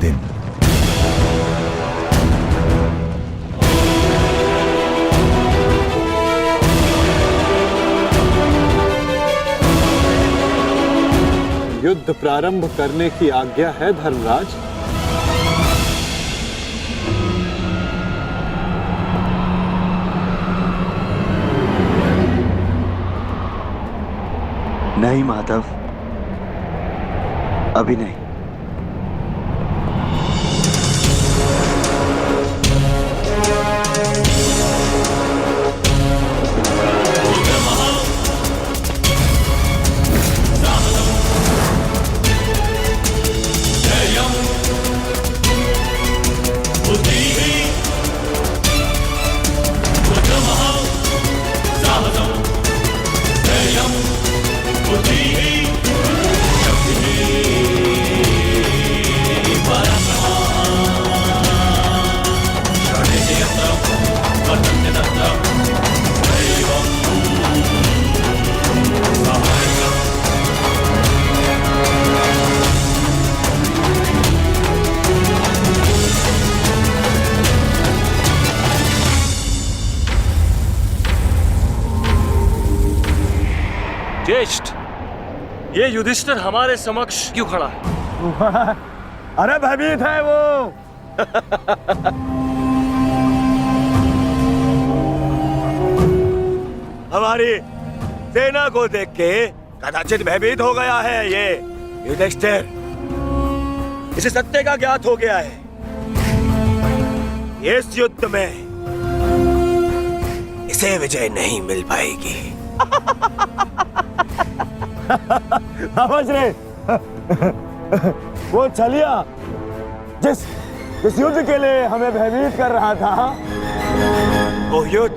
दिन। युद्ध प्रारंभ करने की आज्ञा है धर्मराज। नहीं माधव, अभी नहीं। ज्येष्ठ, ये युधिष्ठिर हमारे समक्ष क्यों खड़ा है? अरे भयभीत है वो। हमारी सेना को देख के कदाचित भयभीत हो गया है ये युधिष्ठिर। इसे सत्य का ज्ञात हो गया है। इस युद्ध में इसे विजय नहीं मिल पाएगी। समझ रहे? वो छलिया जिस युद्ध के लिए हमें भयभीत कर रहा था, वो युद्ध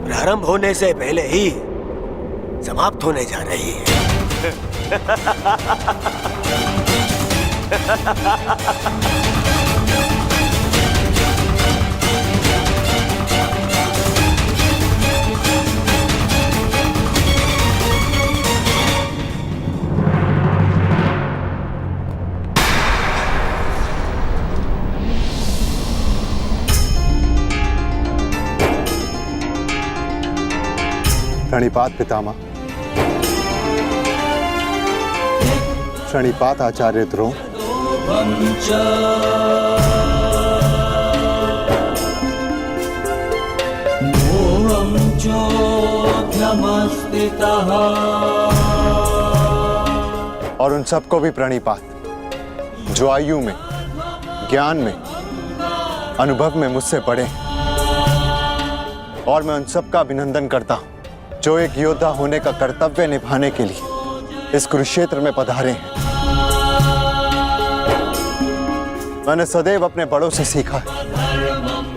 प्रारंभ होने से पहले ही समाप्त होने जा रही है। प्रणिपात पितामह। प्रणिपात आचार्य द्रोण। और उन सबको भी प्रणिपात जो आयु में, ज्ञान में, अनुभव में मुझसे बड़े हैं। और मैं उन सबका अभिनंदन करता हूं जो एक योद्धा होने का कर्तव्य निभाने के लिए इस कुरुक्षेत्र में पधारे हैं। मैंने सदैव अपने बड़ों से सीखा है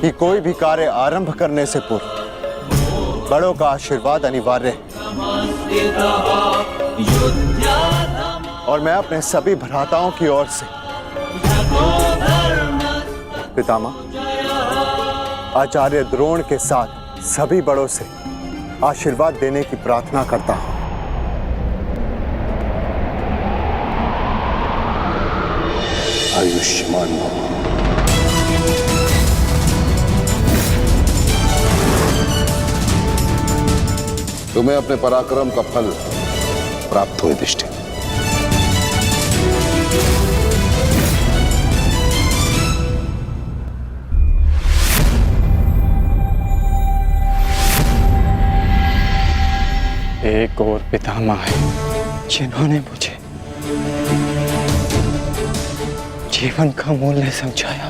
कि कोई भी कार्य आरंभ करने से पूर्व बड़ों का आशीर्वाद अनिवार्य है। और मैं अपने सभी भ्राताओं की ओर से पितामह आचार्य द्रोण के साथ सभी बड़ों से आशीर्वाद देने की प्रार्थना करता हूं। आयुष्मान भव। तुम्हें अपने पराक्रम का फल प्राप्त हो युधिष्ठिर। एक और पितामह है जिन्होंने मुझे जीवन का मूल्य समझाया,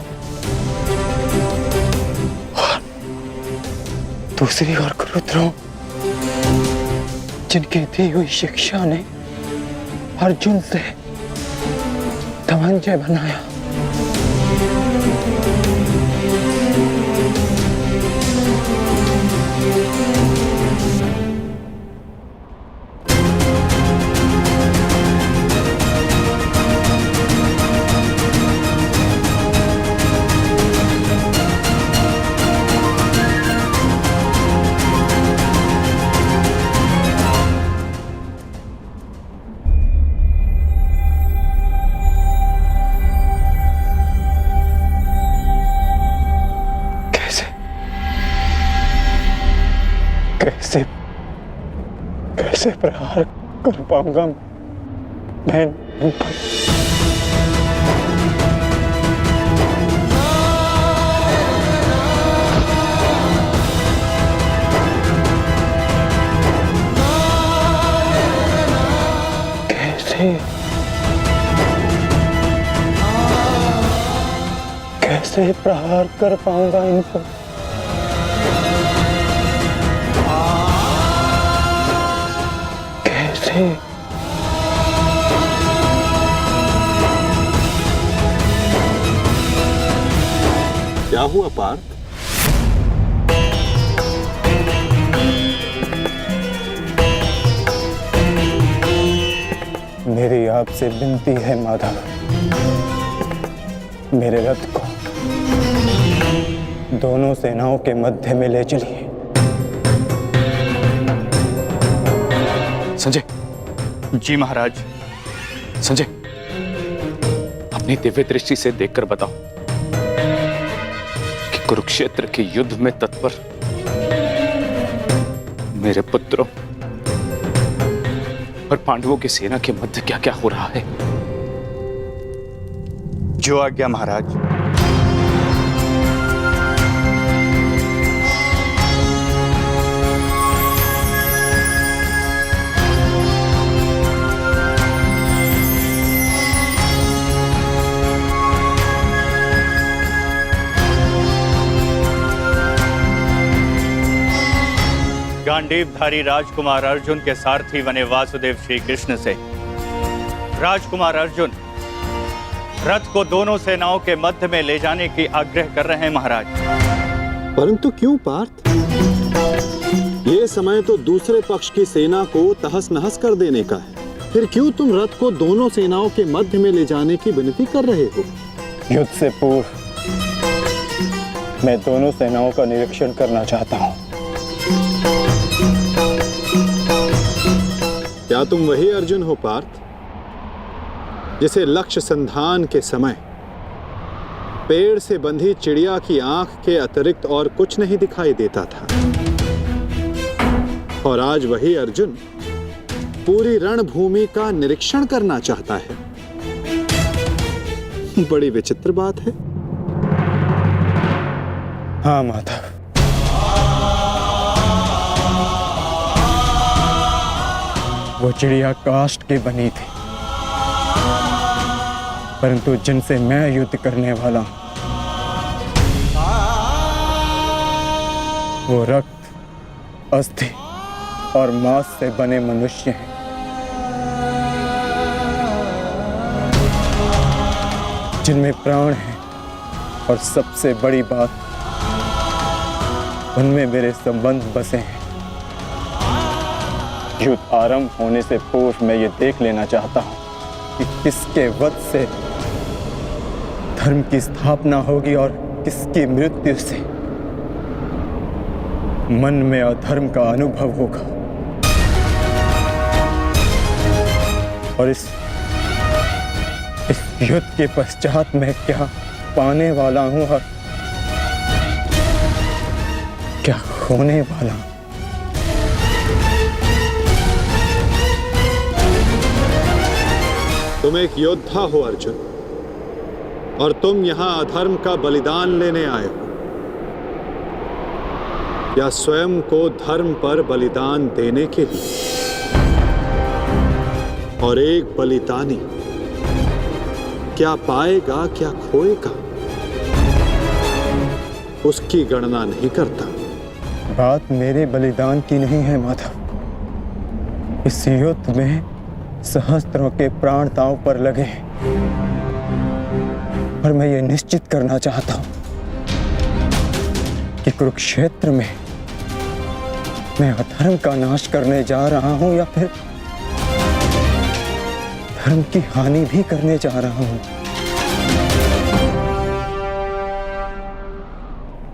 और दूसरी ओर गुरु द्रोण जिनकी दी हुई शिक्षा ने अर्जुन से धनंजय बनाया। कैसे प्रहार कर पाऊंगा बहन इन पर? कैसे प्रहार कर पाऊंगा इन पर? कैसे? क्या हुआ पार्थ? मेरी आपसे विनती है माधव, मेरे रथ को दोनों सेनाओं के मध्य में ले चलिए। संजय। जी महाराज। संजय, अपनी दिव्य दृष्टि से देखकर बताओ कि कुरुक्षेत्र के युद्ध में तत्पर मेरे पुत्रों और पांडवों की सेना के मध्य क्या क्या हो रहा है। जो आज्ञा महाराज। गांडीवधारी राजकुमार अर्जुन के सारथी बने वासुदेव श्री कृष्ण से राजकुमार अर्जुन रथ को दोनों सेनाओं के मध्य में ले जाने की आग्रह कर रहे हैं महाराज। परंतु क्यों पार्थ? ये समय तो दूसरे पक्ष की सेना को तहस नहस कर देने का है, फिर क्यों तुम रथ को दोनों सेनाओं के मध्य में ले जाने की विनती कर रहे हो? युद्ध से पूर्व मैं दोनों सेनाओं का निरीक्षण करना चाहता हूं। क्या तुम वही अर्जुन हो पार्थ जिसे लक्ष्य संधान के समय पेड़ से बंधी चिड़िया की आंख के अतिरिक्त और कुछ नहीं दिखाई देता था, और आज वही अर्जुन पूरी रणभूमि का निरीक्षण करना चाहता है? बड़ी विचित्र बात है। हाँ माधव, वो चिड़िया काष्ठ की बनी थी, परंतु जिनसे मैं युद्ध करने वाला हूं वो रक्त, अस्थि और मांस से बने मनुष्य हैं। जिनमें प्राण है, और सबसे बड़ी बात उनमें मेरे संबंध बसे हैं। युद्ध आरंभ होने से पूर्व मैं ये देख लेना चाहता हूं कि किसके वध से धर्म की स्थापना होगी और किसकी मृत्यु से मन में अधर्म का अनुभव होगा। और इस युद्ध के पश्चात मैं क्या पाने वाला हूं और क्या खोने वाला हूं। तुम एक योद्धा हो अर्जुन, और तुम यहां अधर्म का बलिदान लेने आए हो, या स्वयं को धर्म पर बलिदान देने के लिए? और एक बलिदानी क्या पाएगा क्या खोएगा, उसकी गणना नहीं करता। बात मेरे बलिदान की नहीं है माधव। इस युद्ध में सहस्त्रों के प्राण दांव पर लगे हैं, और मैं ये निश्चित करना चाहता हूं कि कुरुक्षेत्र में मैं अधर्म का नाश करने जा रहा हूं या फिर धर्म की हानि भी करने जा रहा हूं।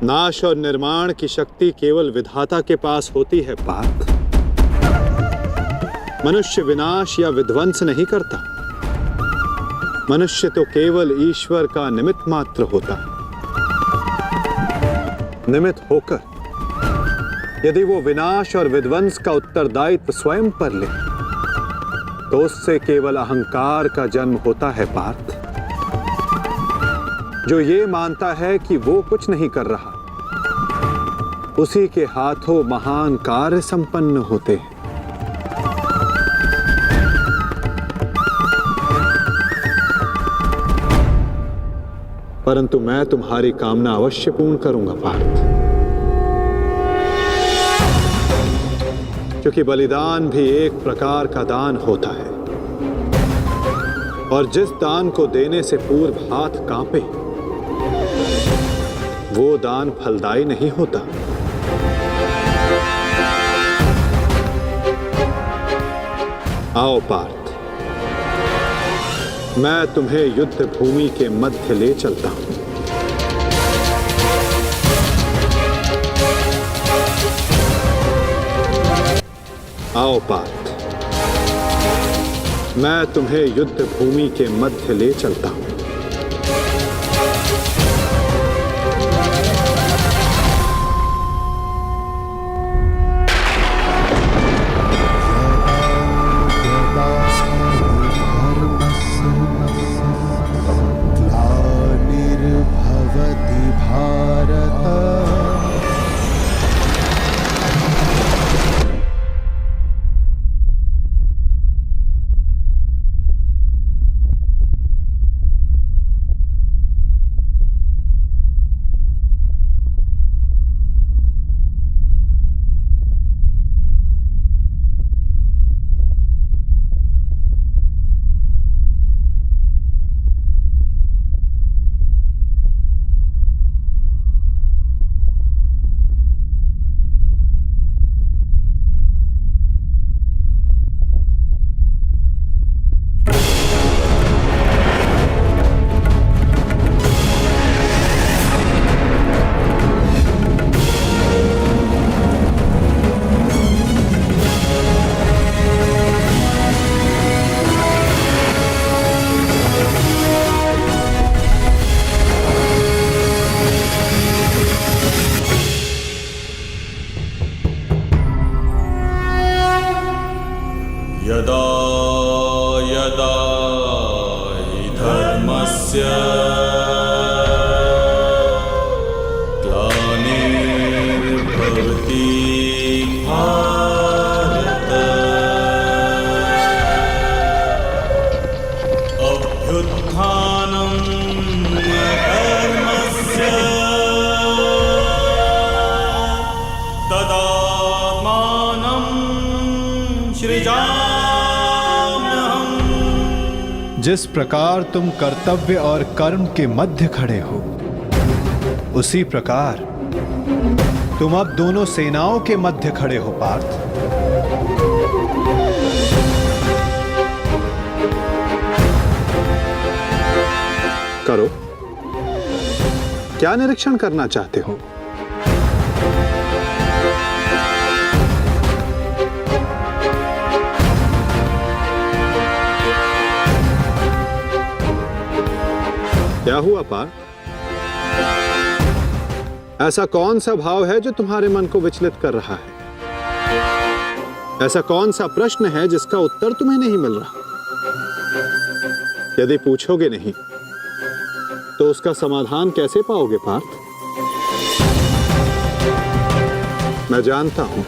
नाश और निर्माण की शक्ति केवल विधाता के पास होती है पार्थ। मनुष्य विनाश या विध्वंस नहीं करता। मनुष्य तो केवल ईश्वर का निमित्त मात्र होता है। निमित्त होकर यदि वो विनाश और विध्वंस का उत्तरदायित्व स्वयं पर ले तो उससे केवल अहंकार का जन्म होता है पार्थ, जो ये मानता है कि वो कुछ नहीं कर रहा, उसी के हाथों महान कार्य संपन्न होते हैं। परंतु मैं तुम्हारी कामना अवश्य पूर्ण करूंगा पार्थ, क्योंकि बलिदान भी एक प्रकार का दान होता है, और जिस दान को देने से पूर्व हाथ कांपे वो दान फलदायी नहीं होता। आओ पार्थ, मैं तुम्हें युद्ध भूमि के मध्य ले चलता हूं। आओ पार्थ, मैं तुम्हें युद्ध भूमि के मध्य ले चलता हूं। यदा यदा हि धर्मस्य ग्लानिर्भवति भारत अभ्युत्थानं धर्मस्य तदात्मानं सृजाम्यहम्। जिस प्रकार तुम कर्तव्य और कर्म के मध्य खड़े हो, उसी प्रकार तुम अब दोनों सेनाओं के मध्य खड़े हो पार्थ। करो, क्या निरीक्षण करना चाहते हो? क्या हुआ पार्थ? ऐसा कौन सा भाव है जो तुम्हारे मन को विचलित कर रहा है? ऐसा कौन सा प्रश्न है जिसका उत्तर तुम्हें नहीं मिल रहा? यदि पूछोगे नहीं तो उसका समाधान कैसे पाओगे पार्थ? मैं जानता हूं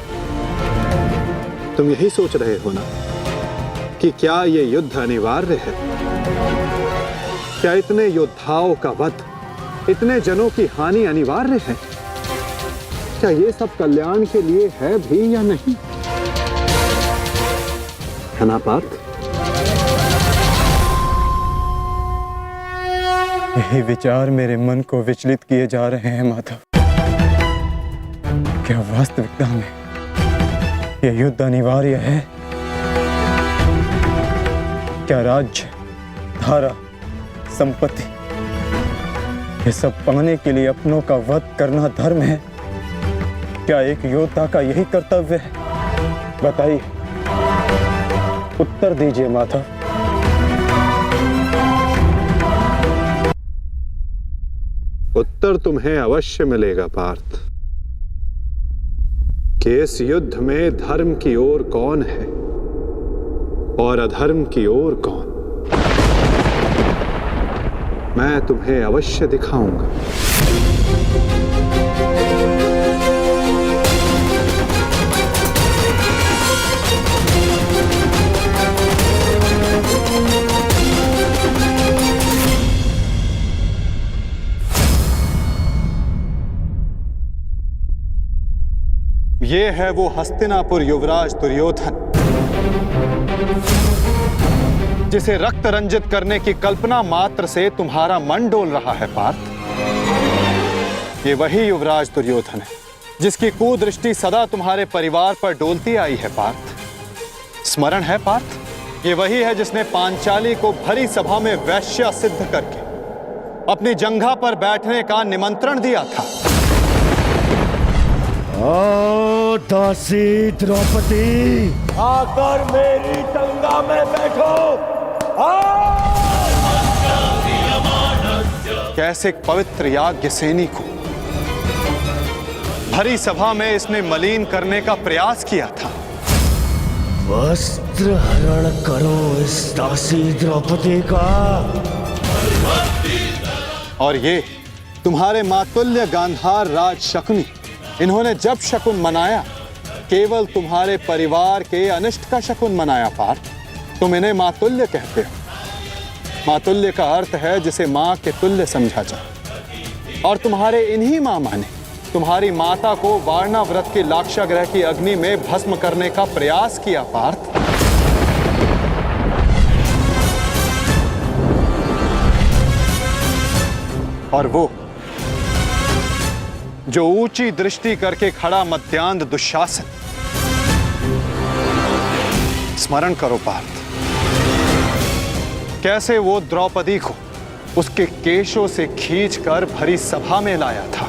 तुम यही सोच रहे हो ना कि क्या यह युद्ध अनिवार्य है? क्या इतने योद्धाओं का वध, इतने जनों की हानि अनिवार्य है? क्या ये सब कल्याण के लिए है भी या नहीं? है ना पार्थ? यही विचार मेरे मन को विचलित किए जा रहे हैं माधव। क्या वास्तविकता में यह युद्ध अनिवार्य है? क्या राज्य, धारा, संपत्ति, ये सब पाने के लिए अपनों का वध करना धर्म है? क्या एक योद्धा का यही कर्तव्य है? बताइए, उत्तर दीजिए माधव। उत्तर तुम्हें अवश्य मिलेगा पार्थ, कि इस युद्ध में धर्म की ओर कौन है और अधर्म की ओर कौन। मैं तुम्हें अवश्य दिखाऊंगा। ये है वो हस्तिनापुर युवराज दुर्योधन जिसे रक्त रंजित करने की कल्पना मात्र से तुम्हारा मन डोल रहा है पार्थ। ये वही युवराज दुर्योधन है जिसकी कुदृष्टि सदा तुम्हारे परिवार पर डोलती आई है पार्थ। स्मरण है पार्थ? ये वही है जिसने पांचाली को भरी सभा में वैश्या सिद्ध करके अपनी जंघा पर बैठने का निमंत्रण दिया था। ओ दासी द्रौपदी, आकर मेरी जंगा में बैठो। कैसे एक पवित्र याज्ञ सैनी को भरी सभा में इसने मलिन करने का प्रयास किया था। वस्त्र हरण करो इस दासी द्रौपदी का। और ये तुम्हारे मातुल्य गांधार राज शकुनी, इन्होंने जब शकुन मनाया केवल तुम्हारे परिवार के अनिष्ट का शकुन मनाया पार्थ। तुम इन्हें मातुल्य कहते हो। मातुल्य का अर्थ है जिसे मां के तुल्य समझा जाए। और तुम्हारे इन्हीं मामा ने तुम्हारी माता को वारणा व्रत के लाक्षागृह की अग्नि में भस्म करने का प्रयास किया पार्थ। और वो जो ऊंची दृष्टि करके खड़ा मध्यांध दुशासन, स्मरण करो पार्थ, कैसे वो द्रौपदी को उसके केशों से खींचकर भरी सभा में लाया था।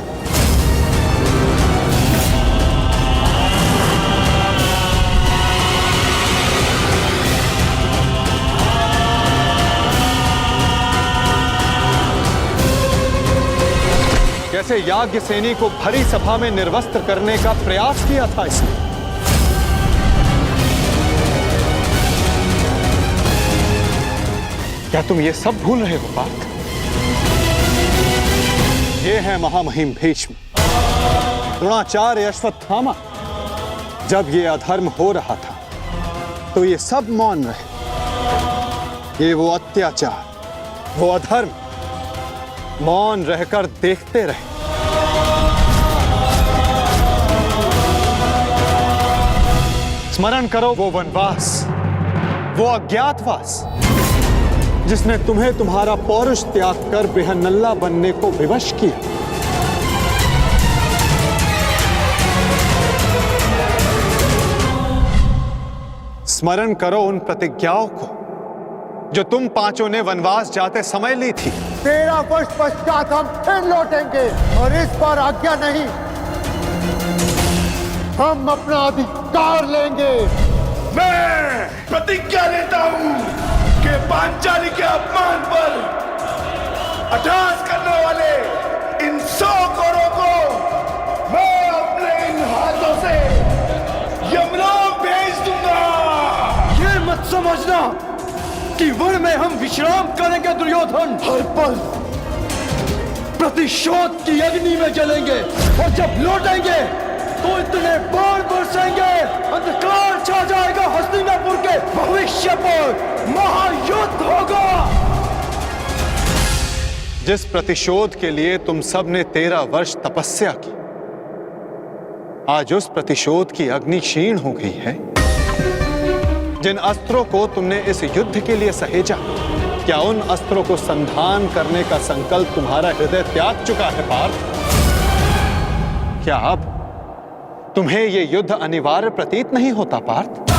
कैसे याज्ञ सैनी को भरी सभा में निर्वस्त्र करने का प्रयास किया था इसने। क्या तुम ये सब भूल रहे हो पार्थ? ये है महामहिम भीष्म, द्रोणाचार्य, अश्वत्थामा। जब ये अधर्म हो रहा था तो ये सब मौन रहे। ये वो अत्याचार, वो अधर्म मौन रहकर देखते रहे। स्मरण करो वो वनवास, वो अज्ञातवास जिसने तुम्हें तुम्हारा पौरुष त्याग कर बेहनल्ला बनने को विवश किया। स्मरण करो उन प्रतिज्ञाओं को जो तुम पांचों ने वनवास जाते समय ली थी। 13 वर्ष पश्चात हम फिर लौटेंगे और इस बार आज्ञा नहीं, हम अपना अधिकार लेंगे। मैं प्रतिज्ञा लेता हूं कि पांचाली के अपमान पर अट्टहास करने वाले इन 100 कौरों को मैं अपने इन हाथों से यमलोक भेज दूंगा। ये मत समझना कि वन में हम विश्राम करेंगे दुर्योधन। हर पल प्रतिशोध की अग्नि में जलेंगे और जब लौटेंगे तो इतने बाण बरसेंगे, अंधकार छा जाएगा हस्तिनापुर के भविष्य पर। महायुद्ध होगा। जिस प्रतिशोध के लिए तुम सब ने 13 वर्ष तपस्या की, आज उस प्रतिशोध की अग्नि क्षीण हो गई है। जिन अस्त्रों को तुमने इस युद्ध के लिए सहेजा, क्या उन अस्त्रों को संधान करने का संकल्प तुम्हारा हृदय त्याग चुका है पार्थ? क्या अब तुम्हें यह युद्ध अनिवार्य प्रतीत नहीं होता पार्थ?